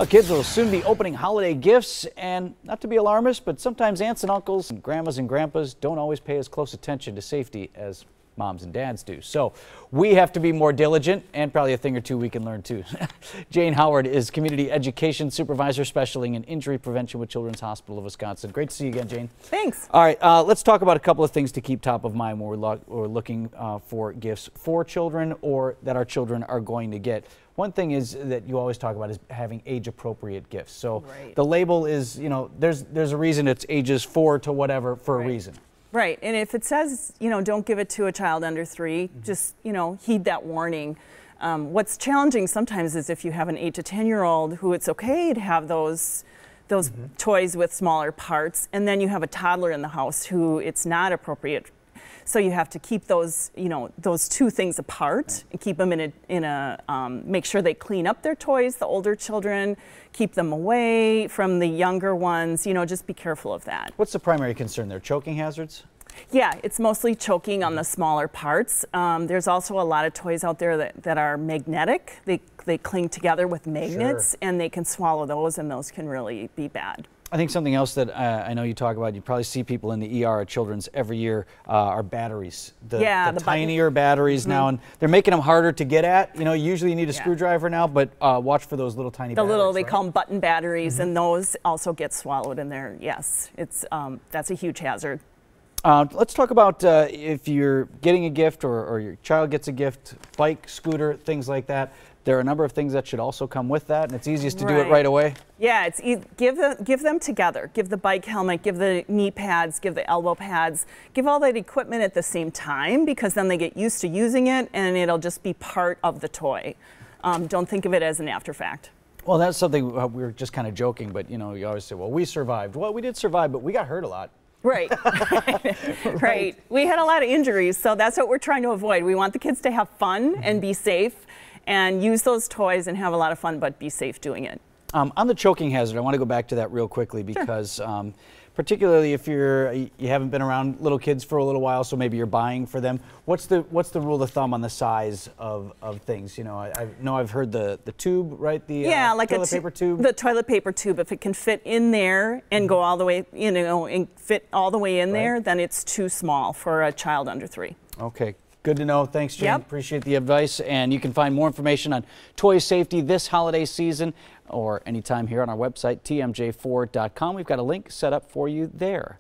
Kids will soon be opening holiday gifts, and not to be alarmist, but sometimes aunts and uncles and grandmas and grandpas don't always pay as close attention to safety as moms and dads do. So we have to be more diligent, and probably a thing or two we can learn too. Jane Howard is Community Education Supervisor specializing in injury prevention with Children's Hospital of Wisconsin. Great to see you again, Jane. Thanks. All right, let's talk about a couple of things to keep top of mind when we're looking for gifts for children or that our children are going to get. One thing is that you always talk about is having age-appropriate gifts. So the label is, you know, there's a reason it's ages 4 to whatever for a reason. Right, and if it says, you know, don't give it to a child under 3, just, you know, heed that warning. What's challenging sometimes is if you have an 8 to 10-year-old who it's okay to have those toys with smaller parts, and then you have a toddler in the house who it's not appropriate. So you have to keep those, you know, those two things apart and keep them make sure they clean up their toys, the older children, keep them away from the younger ones, you know, just be careful of that. What's the primary concern there? Choking hazards? Yeah, it's mostly choking on the smaller parts. There's also a lot of toys out there that are magnetic. They cling together with magnets and they can swallow those, and those can really be bad. I think something else that I know you talk about, you probably see people in the ER at Children's every year, are batteries. The tinier batteries now, and they're making them harder to get at. You know, usually you need a screwdriver now, but watch for those little tiny batteries. They call them button batteries, and those also get swallowed in there. Yes, it's that's a huge hazard. Let's talk about if you're getting a gift or your child gets a gift, bike, scooter, things like that. There are a number of things that should also come with that, and it's easiest to do it right away. Yeah, it's give them together. Give the bike helmet, give the knee pads, give the elbow pads, give all that equipment at the same time, because then they get used to using it and it'll just be part of the toy. Don't think of it as an after fact. Well, that's something we were just kind of joking, but you know, you always say, well, we survived. Well, we did survive, but we got hurt a lot. Right. Right. We had a lot of injuries, so that's what we're trying to avoid. We want the kids to have fun and be safe, and use those toys and have a lot of fun, but be safe doing it. On the choking hazard, I want to go back to that real quickly because particularly if you haven't been around little kids for a little while, so maybe you're buying for them. What's the rule of thumb on the size of things? You know, I know I've heard the tube, right? The like toilet paper tube. The toilet paper tube. If it can fit in there and go all the way, you know, and fit all the way in there, then it's too small for a child under 3. Okay. Good to know. Thanks, Jane. Appreciate the advice. And you can find more information on toy safety this holiday season or anytime here on our website, tmj4.com. We've got a link set up for you there.